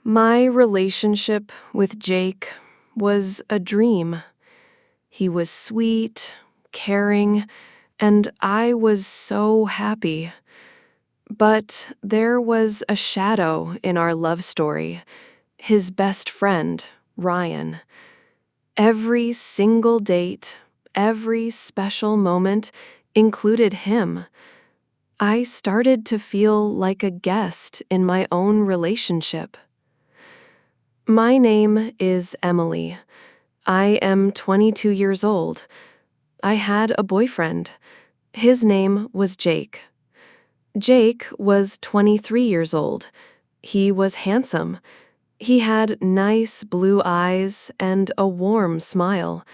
My relationship with Jake was a dream. He was sweet, caring, and I was so happy. But there was a shadow in our love story, his best friend, Ryan. Every single date, every special moment included him. I started to feel like a guest in my own relationship. My name is Emily. I am 22 years old. I had a boyfriend. His name was Jake. Jake was 23 years old. He was handsome. He had nice blue eyes and a warm smile.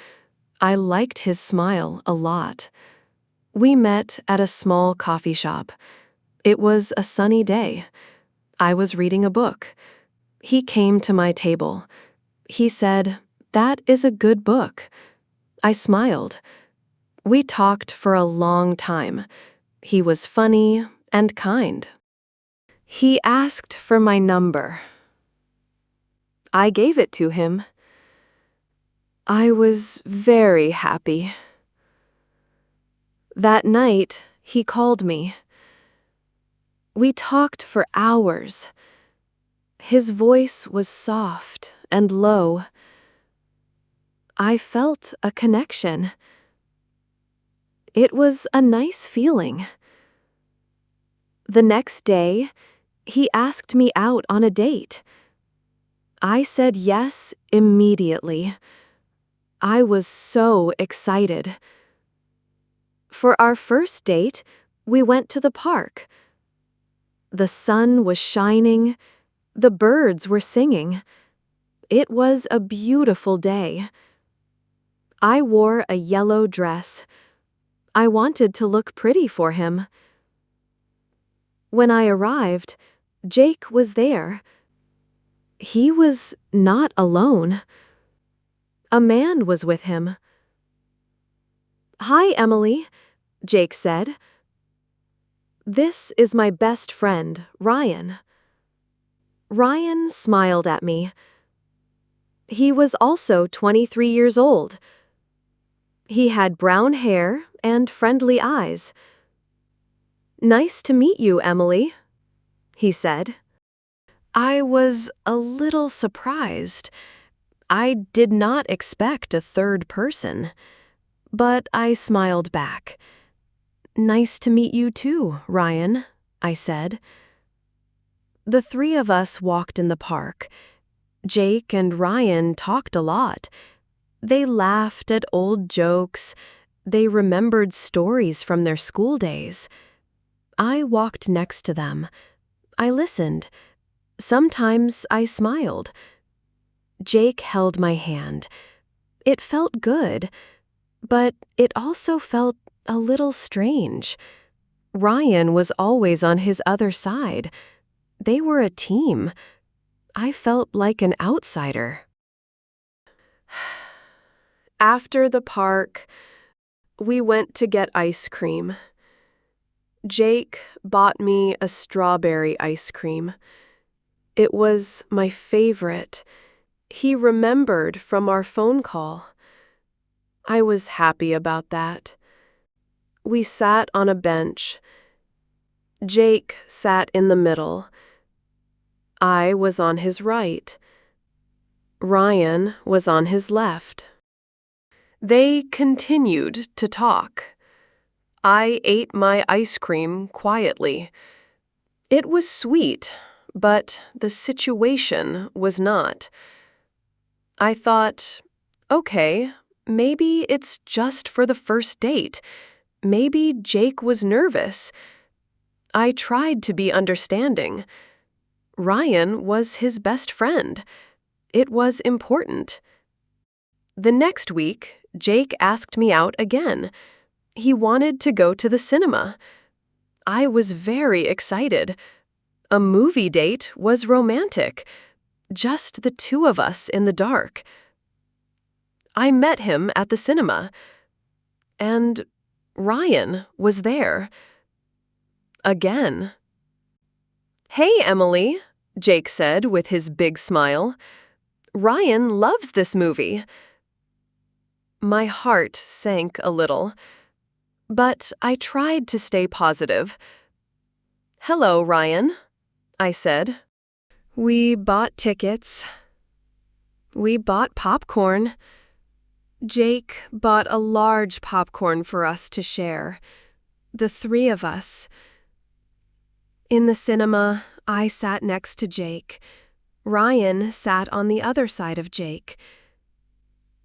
I liked his smile a lot. We met at a small coffee shop. It was a sunny day. I was reading a book. He came to my table. He said, "That is a good book." I smiled. We talked for a long time. He was funny and kind. He asked for my number. I gave it to him. I was very happy. That night, he called me. We talked for hours. His voice was soft and low. I felt a connection. It was a nice feeling. The next day, he asked me out on a date. I said yes immediately. I was so excited. For our first date, we went to the park. The sun was shining. The birds were singing. It was a beautiful day. I wore a yellow dress. I wanted to look pretty for him. When I arrived, Jake was there. He was not alone. A man was with him. "Hi, Emily," Jake said. "This is my best friend, Ryan." Ryan smiled at me. He was also 23 years old. He had brown hair and friendly eyes. "Nice to meet you, Emily," he said. I was a little surprised. I did not expect a third person, but I smiled back. "Nice to meet you too, Ryan," I said. The three of us walked in the park. Jake and Ryan talked a lot. They laughed at old jokes. They remembered stories from their school days. I walked next to them. I listened. Sometimes I smiled. Jake held my hand. It felt good, but it also felt a little strange. Ryan was always on his other side. They were a team. I felt like an outsider. After the park, we went to get ice cream. Jake bought me a strawberry ice cream. It was my favorite. He remembered from our phone call. I was happy about that. We sat on a bench. Jake sat in the middle. I was on his right. Ryan was on his left. They continued to talk. I ate my ice cream quietly. It was sweet, but the situation was not. I thought, okay, maybe it's just for the first date. Maybe Jake was nervous. I tried to be understanding. Ryan was his best friend. It was important. The next week, Jake asked me out again. He wanted to go to the cinema. I was very excited. A movie date was romantic. Just the two of us in the dark. I met him at the cinema. And Ryan was there. Again. "Hey, Emily," Jake said with his big smile. "Ryan loves this movie." My heart sank a little, but I tried to stay positive. "Hello, Ryan," I said. We bought tickets. We bought popcorn. Jake bought a large popcorn for us to share, the three of us. In the cinema, I sat next to Jake. Ryan sat on the other side of Jake.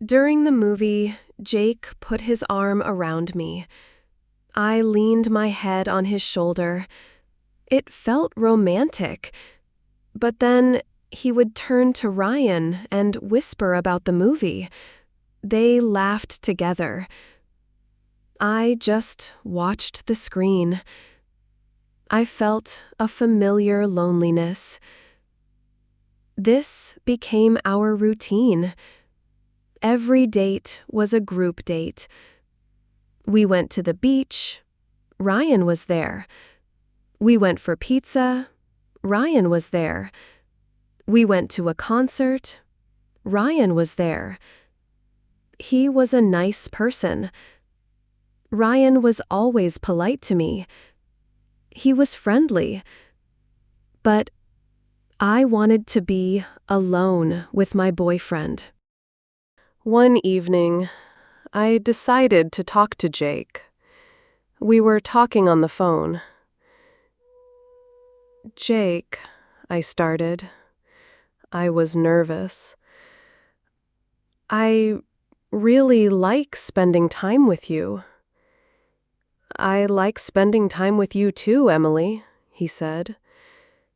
During the movie, Jake put his arm around me. I leaned my head on his shoulder. It felt romantic. But then he would turn to Ryan and whisper about the movie. They laughed together. I just watched the screen. I felt a familiar loneliness. This became our routine. Every date was a group date. We went to the beach. Ryan was there. We went for pizza. Ryan was there. We went to a concert. Ryan was there. He was a nice person. Ryan was always polite to me. He was friendly. But I wanted to be alone with my boyfriend. One evening, I decided to talk to Jake. We were talking on the phone. "Jake," I started. I was nervous. "I really like spending time with you." "I like spending time with you too, Emily," he said.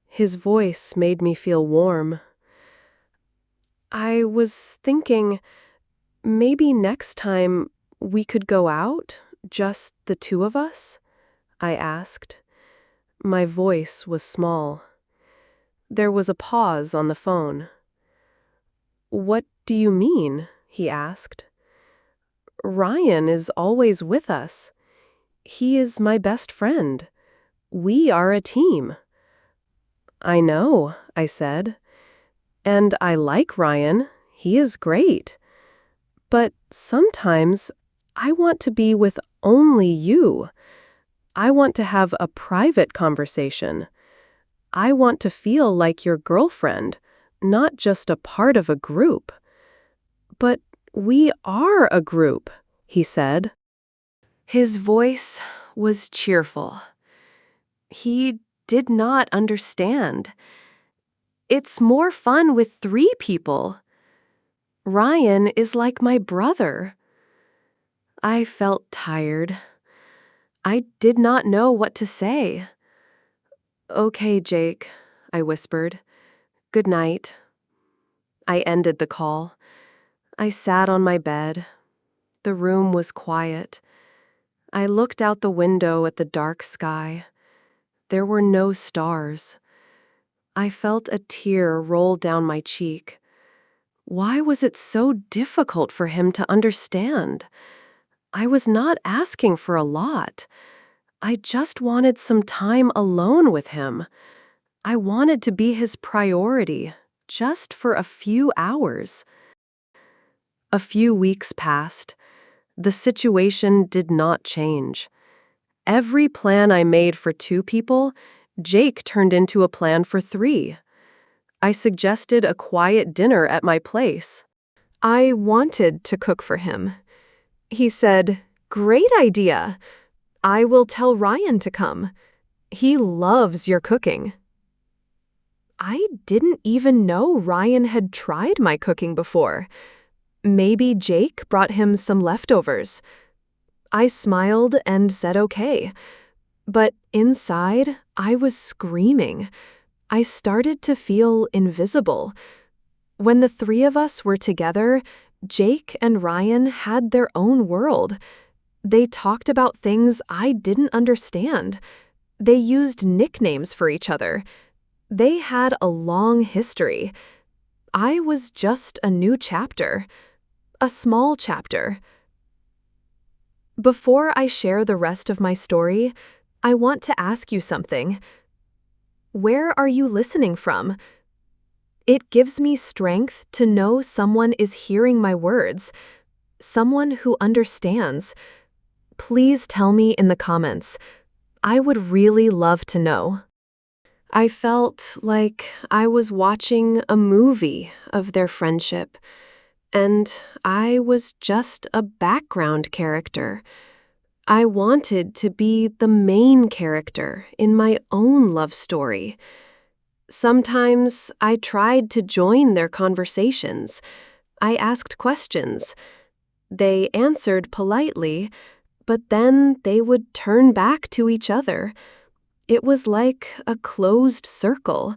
His voice made me feel warm. "I was thinking maybe next time we could go out, just the two of us?" I asked. My voice was small. There was a pause on the phone. "What do you mean?" he asked. "Ryan is always with us. He is my best friend. We are a team." "I know," I said. "And I like Ryan. He is great. But sometimes I want to be with only you. I want to have a private conversation. I want to feel like your girlfriend, not just a part of a group." "But we are a group," he said. His voice was cheerful. He did not understand. "It's more fun with 3 people. Ryan is like my brother." I felt tired. I did not know what to say. "Okay, Jake," I whispered. "Good night." I ended the call. I sat on my bed. The room was quiet. I looked out the window at the dark sky. There were no stars. I felt a tear roll down my cheek. Why was it so difficult for him to understand? I was not asking for a lot. I just wanted some time alone with him. I wanted to be his priority, just for a few hours. A few weeks passed. The situation did not change. Every plan I made for 2 people, Jake turned into a plan for 3. I suggested a quiet dinner at my place. I wanted to cook for him. He said, "Great idea. I will tell Ryan to come. He loves your cooking." I didn't even know Ryan had tried my cooking before. Maybe Jake brought him some leftovers. I smiled and said okay. But inside, I was screaming. I started to feel invisible. When the 3 of us were together, Jake and Ryan had their own world. They talked about things I didn't understand. They used nicknames for each other. They had a long history. I was just a new chapter. A small chapter. Before I share the rest of my story, I want to ask you something. Where are you listening from? It gives me strength to know someone is hearing my words, someone who understands. Please tell me in the comments. I would really love to know. I felt like I was watching a movie of their friendship, and I was just a background character. I wanted to be the main character in my own love story. Sometimes I tried to join their conversations. I asked questions. They answered politely, but then they would turn back to each other. It was like a closed circle.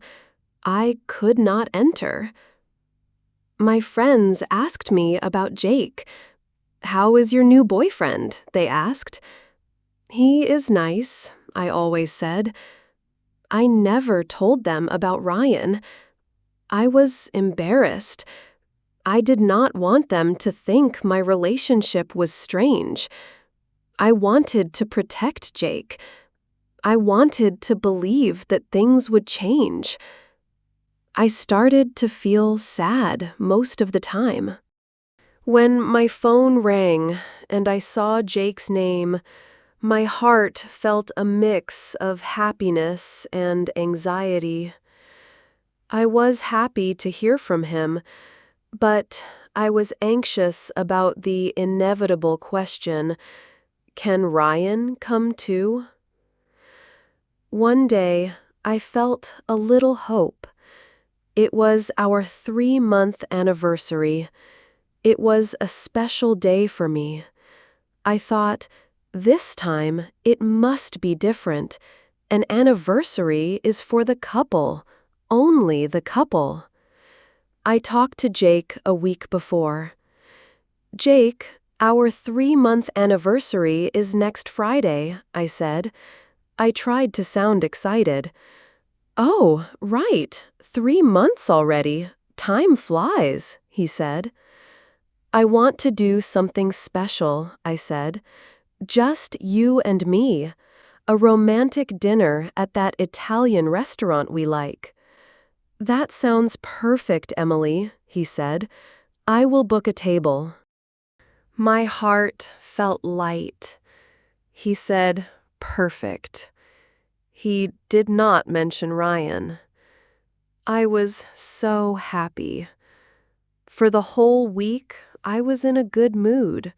I could not enter. My friends asked me about Jake. "How is your new boyfriend?" they asked. "He is nice," I always said. I never told them about Ryan. I was embarrassed. I did not want them to think my relationship was strange. I wanted to protect Jake. I wanted to believe that things would change. I started to feel sad most of the time. When my phone rang and I saw Jake's name, my heart felt a mix of happiness and anxiety. I was happy to hear from him, but I was anxious about the inevitable question, can Ryan come too? One day, I felt a little hope. It was our 3-month anniversary. It was a special day for me. I thought, this time it must be different. An anniversary is for the couple, only the couple. I talked to Jake a week before. "Jake, our 3-month anniversary is next Friday," I said. I tried to sound excited. "Oh, right, 3 months already. Time flies," he said. "I want to do something special," I said. "Just you and me. A romantic dinner at that Italian restaurant we like." "That sounds perfect, Emily," he said. "I will book a table." My heart felt light. He said, perfect. He did not mention Ryan. I was so happy. For the whole week, I was in a good mood.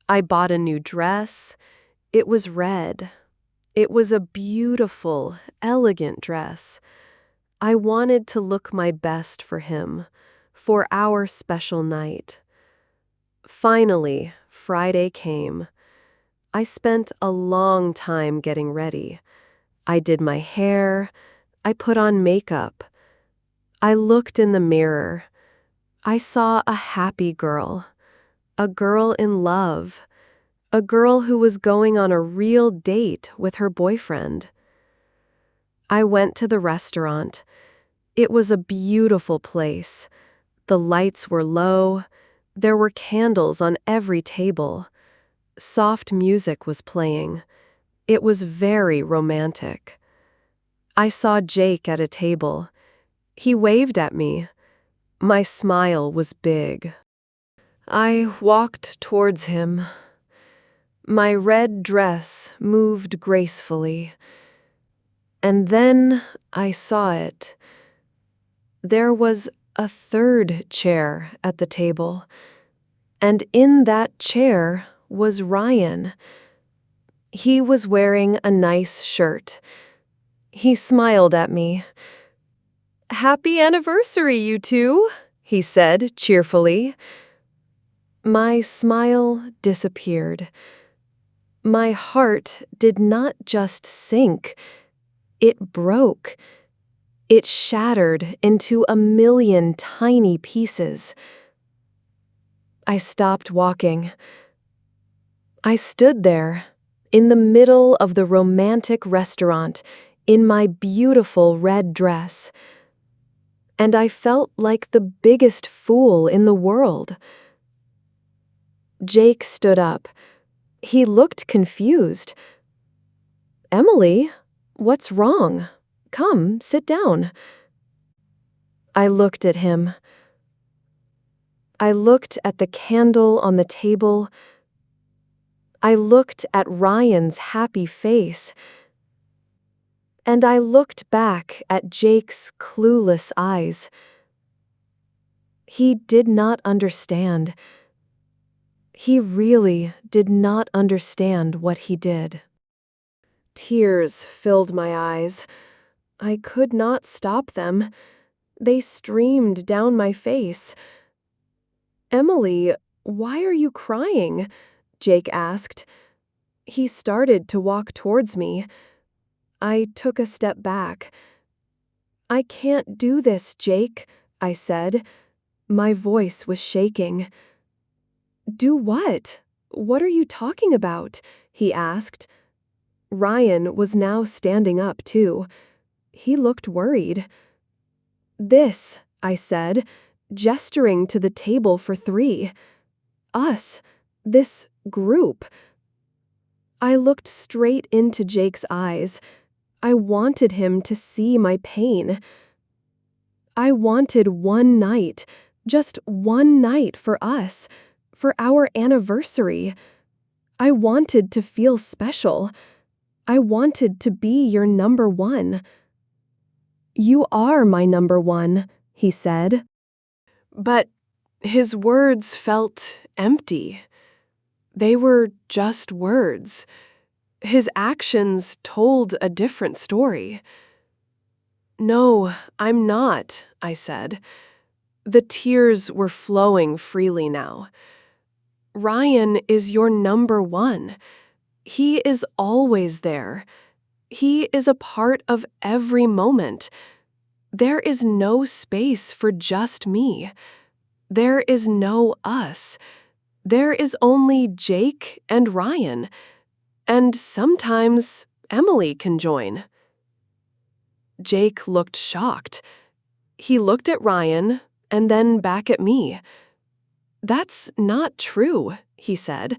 I bought a new dress. It was red. It was a beautiful, elegant dress. I wanted to look my best for him, for our special night. Finally, Friday came. I spent a long time getting ready. I did my hair. I put on makeup. I looked in the mirror. I saw a happy girl, a girl in love, a girl who was going on a real date with her boyfriend. I went to the restaurant. It was a beautiful place. The lights were low. There were candles on every table. Soft music was playing. It was very romantic. I saw Jake at a table. He waved at me. My smile was big. I walked towards him. My red dress moved gracefully. And then I saw it. There was a third chair at the table, and in that chair was Ryan. He was wearing a nice shirt. He smiled at me. "Happy anniversary, you two," he said cheerfully. My smile disappeared. My heart did not just sink, it broke. It shattered into a million tiny pieces. I stopped walking. I stood there, in the middle of the romantic restaurant, in my beautiful red dress. And I felt like the biggest fool in the world. Jake stood up. He looked confused. "Emily, what's wrong? Come, sit down." I looked at him. I looked at the candle on the table. I looked at Ryan's happy face. And I looked back at Jake's clueless eyes. He did not understand. He really did not understand what he did. Tears filled my eyes. I could not stop them. They streamed down my face. "Emily, why are you crying?" Jake asked. He started to walk towards me. I took a step back. "I can't do this, Jake," I said. My voice was shaking. "Do what? What are you talking about?" he asked. Ryan was now standing up, too. He looked worried. "This," I said, gesturing to the table for 3. "Us. This group." I looked straight into Jake's eyes. I wanted him to see my pain. I wanted one night, just one night for us, for our anniversary. I wanted to feel special. I wanted to be your number one. "You are my number one," he said. But his words felt empty. They were just words. His actions told a different story. "No, I'm not," I said. The tears were flowing freely now. "Ryan is your number one. He is always there. He is a part of every moment. There is no space for just me. There is no us. There is only Jake and Ryan. And sometimes Emily can join." Jake looked shocked. He looked at Ryan and then back at me. "That's not true," he said.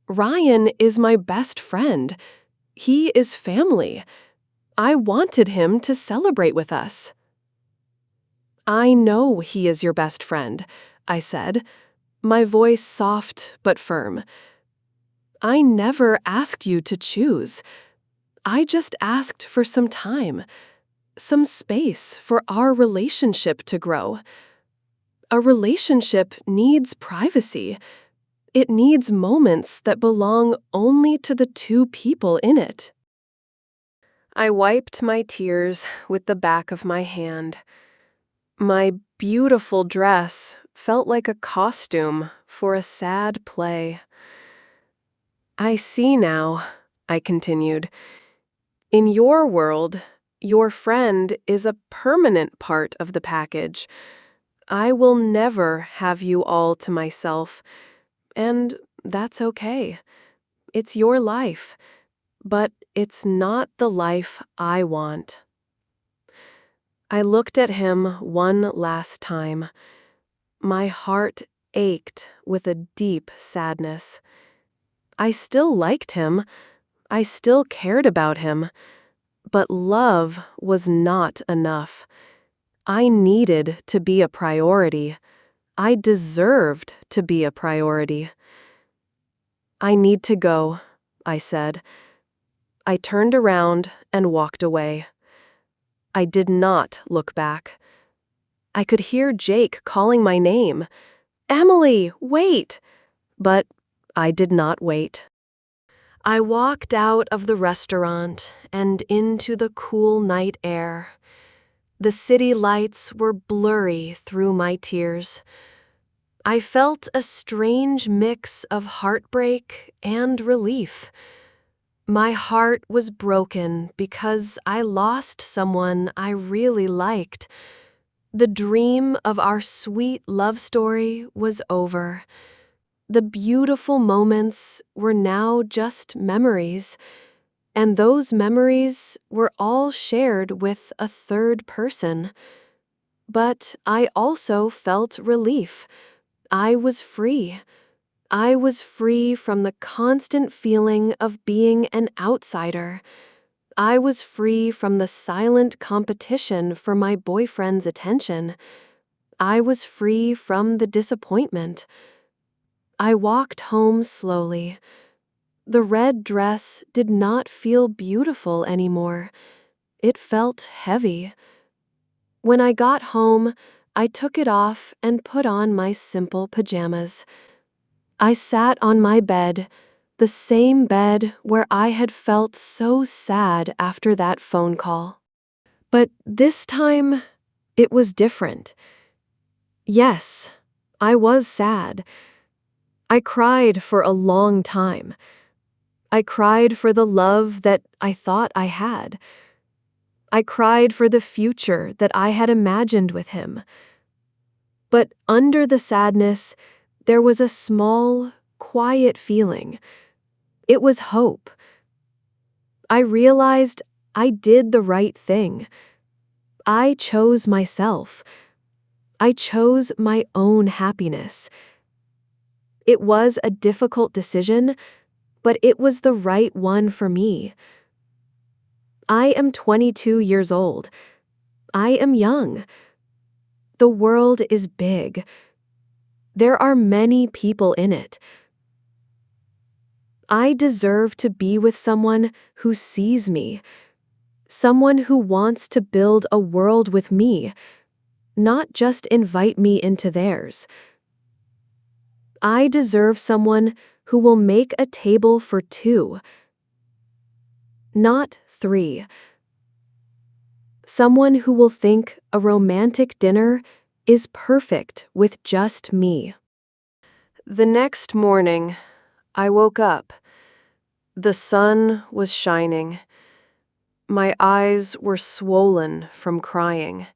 "Ryan is my best friend. He is family. I wanted him to celebrate with us." "I know he is your best friend," I said, my voice soft but firm. "I never asked you to choose. I just asked for some time, some space for our relationship to grow. A relationship needs privacy. It needs moments that belong only to the 2 people in it." I wiped my tears with the back of my hand. My beautiful dress felt like a costume for a sad play. "I see now," I continued. "In your world, your friend is a permanent part of the package. I will never have you all to myself, and that's okay. It's your life, but it's not the life I want." I looked at him one last time. My heart ached with a deep sadness. I still liked him. I still cared about him. But love was not enough. I needed to be a priority. I deserved to be a priority. "I need to go," I said. I turned around and walked away. I did not look back. I could hear Jake calling my name. "Emily, wait!" But I did not wait. I walked out of the restaurant and into the cool night air. The city lights were blurry through my tears. I felt a strange mix of heartbreak and relief. My heart was broken because I lost someone I really liked. The dream of our sweet love story was over. The beautiful moments were now just memories, and those memories were all shared with a third person. But I also felt relief. I was free. I was free from the constant feeling of being an outsider. I was free from the silent competition for my boyfriend's attention. I was free from the disappointment. I walked home slowly. The red dress did not feel beautiful anymore. It felt heavy. When I got home, I took it off and put on my simple pajamas. I sat on my bed, the same bed where I had felt so sad after that phone call. But this time, it was different. Yes, I was sad. I cried for a long time. I cried for the love that I thought I had. I cried for the future that I had imagined with him. But under the sadness, there was a small, quiet feeling. It was hope. I realized I did the right thing. I chose myself. I chose my own happiness. It was a difficult decision, but it was the right one for me. I am 22 years old. I am young. The world is big. There are many people in it. I deserve to be with someone who sees me, someone who wants to build a world with me, not just invite me into theirs. I deserve someone who will make a table for two, not three. Someone who will think a romantic dinner is perfect with just me. The next morning, I woke up. The sun was shining. My eyes were swollen from crying.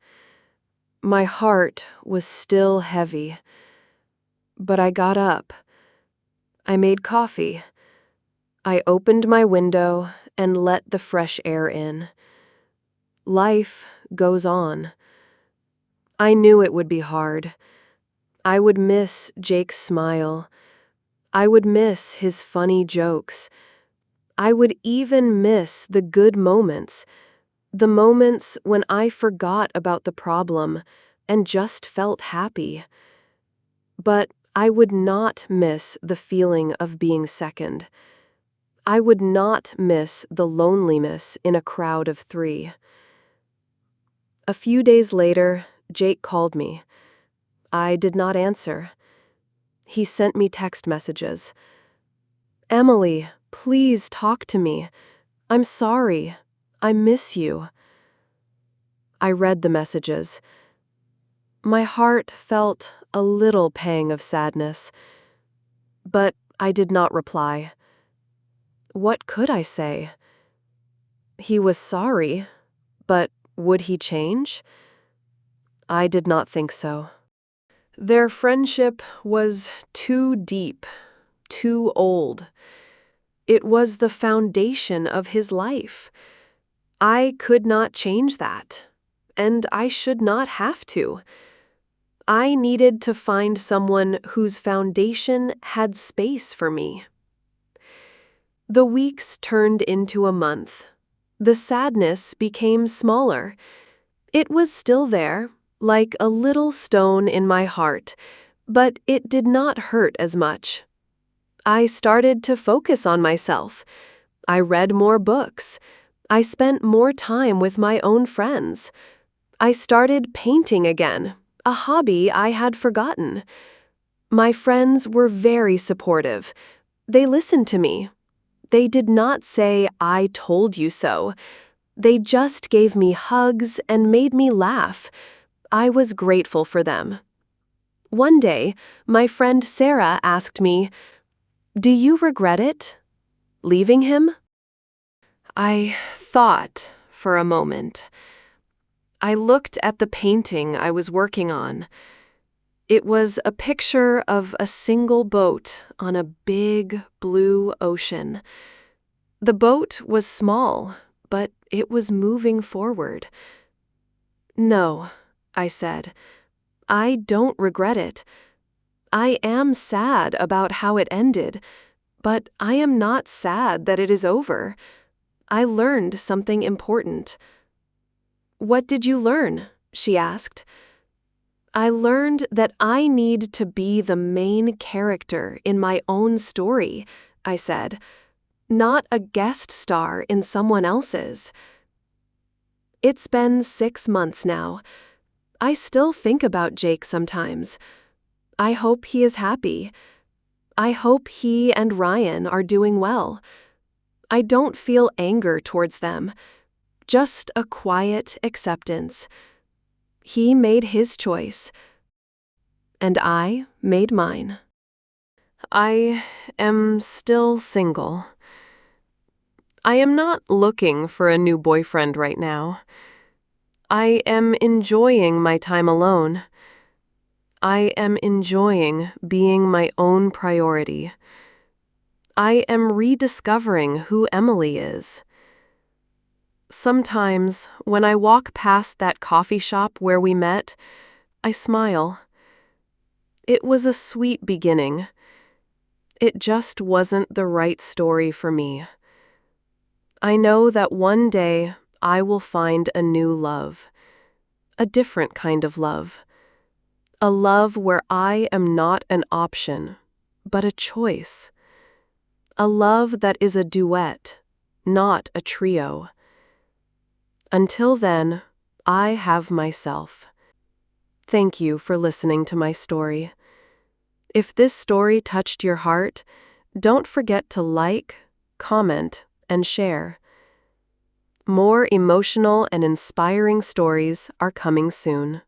My heart was still heavy. But I got up. I made coffee. I opened my window and let the fresh air in. Life goes on. I knew it would be hard. I would miss Jake's smile. I would miss his funny jokes. I would even miss the good moments, the moments when I forgot about the problem and just felt happy. But I would not miss the feeling of being second. I would not miss the loneliness in a crowd of three. A few days later, Jake called me. I did not answer. He sent me text messages. "Emily, please talk to me. I'm sorry. I miss you." I read the messages. My heart felt a little pang of sadness, but I did not reply. What could I say? He was sorry, but would he change? I did not think so. Their friendship was too deep, too old. It was the foundation of his life. I could not change that, and I should not have to. I needed to find someone whose foundation had space for me. The weeks turned into a month. The sadness became smaller. It was still there, like a little stone in my heart, but it did not hurt as much. I started to focus on myself. I read more books. I spent more time with my own friends. I started painting again, a hobby I had forgotten. My friends were very supportive. They listened to me. They did not say, "I told you so." They just gave me hugs and made me laugh. I was grateful for them. One day, my friend Sarah asked me, "Do you regret it? Leaving him?" I thought for a moment. I looked at the painting I was working on. It was a picture of a single boat on a big blue ocean. The boat was small, but it was moving forward. "No," I said. "I don't regret it. I am sad about how it ended, but I am not sad that it is over. I learned something important. What did you learn? She asked. I learned that I need to be the main character in my own story, I said, not a guest star in someone else's. It's been 6 months now. I still think about Jake sometimes. I hope he is happy. I hope he and Ryan are doing well. I don't feel anger towards them, just a quiet acceptance. He made his choice, and I made mine. I am still single. I am not looking for a new boyfriend right now. I am enjoying my time alone. I am enjoying being my own priority. I am rediscovering who Emily is. Sometimes, when I walk past that coffee shop where we met, I smile. It was a sweet beginning. It just wasn't the right story for me. I know that one day I will find a new love, a different kind of love. A love where I am not an option, but a choice. A love that is a duet, not a trio. Until then, I have myself. Thank you for listening to my story. If this story touched your heart, don't forget to like, comment, and share. More emotional and inspiring stories are coming soon.